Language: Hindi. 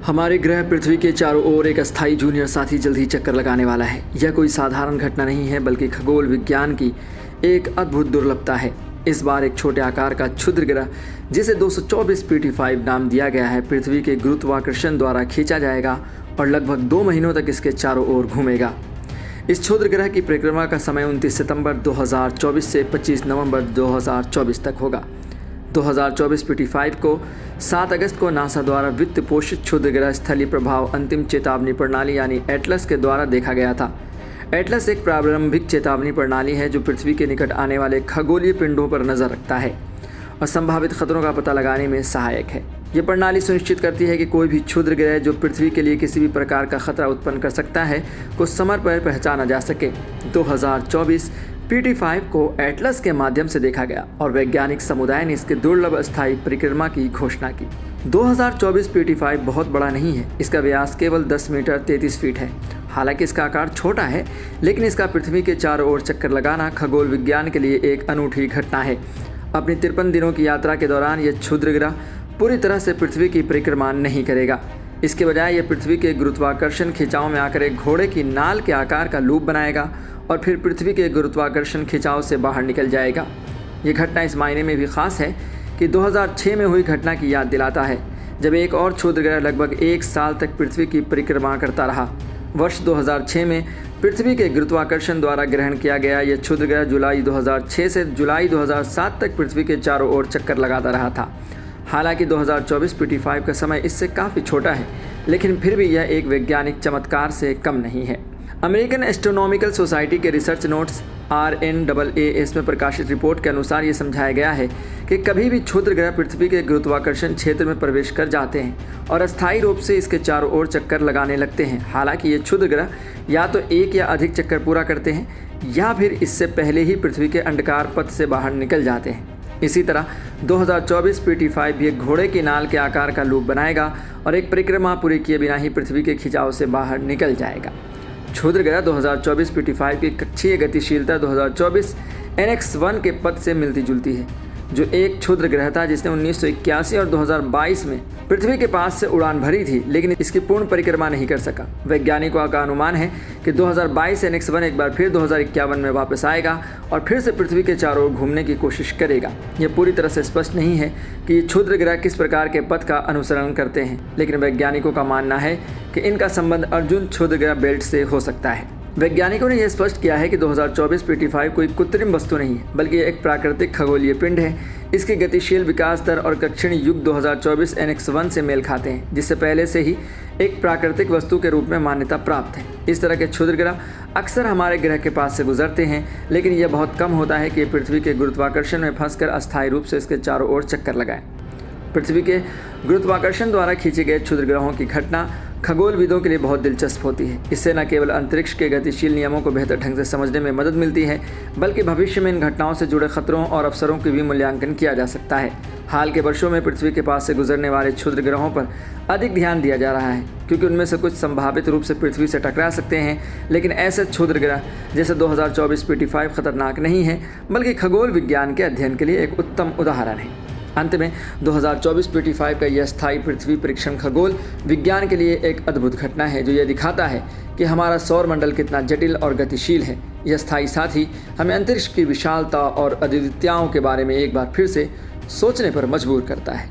हमारे ग्रह पृथ्वी के चारों ओर एक अस्थायी जूनियर साथी जल्द ही चक्कर लगाने वाला है। यह कोई साधारण घटना नहीं है, बल्कि खगोल विज्ञान की एक अद्भुत दुर्लभता है। इस बार एक छोटे आकार का क्षुद्र ग्रह, जिसे 224 PT5 नाम दिया गया है, पृथ्वी के गुरुत्वाकर्षण द्वारा खींचा जाएगा और लगभग 2 महीनों तक इसके चारों ओर घूमेगा। इस क्षुद्र ग्रह की परिक्रमा का समय 29 सितंबर 2024 से 25 नवंबर 2024 तक होगा। 2024 PT5 को 7 अगस्त को नासा द्वारा वित्त पोषित क्षुद्र ग्रह स्थलीय प्रभाव अंतिम चेतावनी प्रणाली यानी एटलस के द्वारा देखा गया था। एटलस एक प्रारंभिक चेतावनी प्रणाली है जो पृथ्वी के निकट आने वाले खगोलीय पिंडों पर नजर रखता है और संभावित खतरों का पता लगाने में सहायक है। यह प्रणाली सुनिश्चित करती है कि कोई भी क्षुद्र ग्रह जो पृथ्वी के लिए किसी भी प्रकार का खतरा उत्पन्न कर सकता है को समय पर पहचाना जा सके। 2024 PT5 को एटलस के माध्यम से देखा गया और वैज्ञानिक समुदाय ने इसके दुर्लभ अस्थायी परिक्रमा की घोषणा की। 2024 PT5 बहुत बड़ा नहीं है। इसका व्यास केवल 10 मीटर 33 फीट है। हालांकि इसका आकार छोटा है, लेकिन इसका पृथ्वी के चारों ओर चक्कर लगाना खगोल विज्ञान के लिए एक अनूठी घटना है। अपनी 53 दिनों की यात्रा के दौरान यह क्षुद्र ग्रह पूरी तरह से पृथ्वी की परिक्रमा नहीं करेगा। इसके बजाय यह पृथ्वी के गुरुत्वाकर्षण खिंचाव में आकर एक घोड़े की नाल के आकार का लूप बनाएगा और फिर पृथ्वी के गुरुत्वाकर्षण खिंचाव से बाहर निकल जाएगा। ये घटना इस मायने में भी खास है कि 2006 में हुई घटना की याद दिलाता है, जब एक और क्षुद्र ग्रह लगभग 1 साल तक पृथ्वी की परिक्रमा करता रहा। वर्ष 2006 में पृथ्वी के गुरुत्वाकर्षण द्वारा ग्रहण किया गया यह क्षुद्र ग्रह जुलाई 2006 से जुलाई 2007 तक पृथ्वी के चारों ओर चक्कर लगाता रहा था। हालांकि 2024 PT5 का समय इससे काफ़ी छोटा है, लेकिन फिर भी यह एक वैज्ञानिक चमत्कार से कम नहीं है। अमेरिकन एस्ट्रोनॉमिकल सोसाइटी के रिसर्च नोट्स RNAAS में प्रकाशित रिपोर्ट के अनुसार ये समझाया गया है कि कभी भी क्षुद्र ग्रह पृथ्वी के गुरुत्वाकर्षण क्षेत्र में प्रवेश कर जाते हैं और अस्थायी रूप से इसके चारों ओर चक्कर लगाने लगते हैं। हालांकि ये क्षुद्र ग्रह या तो एक या अधिक चक्कर पूरा करते हैं या फिर इससे पहले ही पृथ्वी के अंडकार पथ से बाहर निकल जाते हैं। इसी तरह 2024 PT5 भी एक घोड़े की नाल के आकार का लूप बनाएगा और एक परिक्रमा पूरी किए बिना ही पृथ्वी के खिंचाव से बाहर निकल जाएगा। क्षुद्र ग्रह 2024 PT5 की कक्षीय गतिशीलता 2024 NX1 के पथ से मिलती जुलती है, जो एक क्षुद्र ग्रह था जिसने 1981 और 2022 में पृथ्वी के पास से उड़ान भरी थी, लेकिन इसकी पूर्ण परिक्रमा नहीं कर सका। वैज्ञानिकों का अनुमान है कि 2022 NX1 एक बार फिर 2051 में वापस आएगा और फिर से पृथ्वी के चारों ओर घूमने की कोशिश करेगा। यह पूरी तरह से स्पष्ट नहीं है कि ये क्षुद्र ग्रह किस प्रकार के पथ का अनुसरण करते हैं, लेकिन वैज्ञानिकों का मानना है कि इनका संबंध अर्जुन क्षुद्र ग्रह बेल्ट से हो सकता है। वैज्ञानिकों ने यह स्पष्ट किया है कि 2024 PT5 कोई कृत्रिम वस्तु नहीं है, बल्कि यह एक प्राकृतिक खगोलीय पिंड है। इसकी गतिशील विकास दर और कक्षीय युग 2024 NX1 से मेल खाते हैं, जिससे पहले से ही एक प्राकृतिक वस्तु के रूप में मान्यता प्राप्त है। इस तरह के क्षुद्र ग्रह अक्सर हमारे ग्रह के पास से गुजरते हैं, लेकिन यह बहुत कम होता है कि पृथ्वी के गुरुत्वाकर्षण में फंसकर अस्थायी रूप से इसके चारों ओर चक्कर लगाएं। पृथ्वी के गुरुत्वाकर्षण द्वारा खींचे गए क्षुद्र ग्रहों की घटना खगोलविदों के लिए बहुत दिलचस्प होती है। इससे न केवल अंतरिक्ष के गतिशील नियमों को बेहतर ढंग से समझने में मदद मिलती है, बल्कि भविष्य में इन घटनाओं से जुड़े खतरों और अवसरों की भी मूल्यांकन किया जा सकता है। हाल के वर्षों में पृथ्वी के पास से गुजरने वाले क्षुद्र ग्रहों पर अधिक ध्यान दिया जा रहा है, क्योंकि उनमें से कुछ संभावित रूप से पृथ्वी से टकरा सकते हैं। लेकिन ऐसे क्षुद्र ग्रह जैसे 2024 PT5 खतरनाक नहीं है, बल्कि खगोल विज्ञान के अध्ययन के लिए एक उत्तम उदाहरण है। अंत में 2024 PT5 का यह स्थायी पृथ्वी परीक्षण खगोल विज्ञान के लिए एक अद्भुत घटना है, जो यह दिखाता है कि हमारा सौर मंडल कितना जटिल और गतिशील है। यह स्थायी साथी हमें अंतरिक्ष की विशालता और अद्वितीयताओं के बारे में एक बार फिर से सोचने पर मजबूर करता है।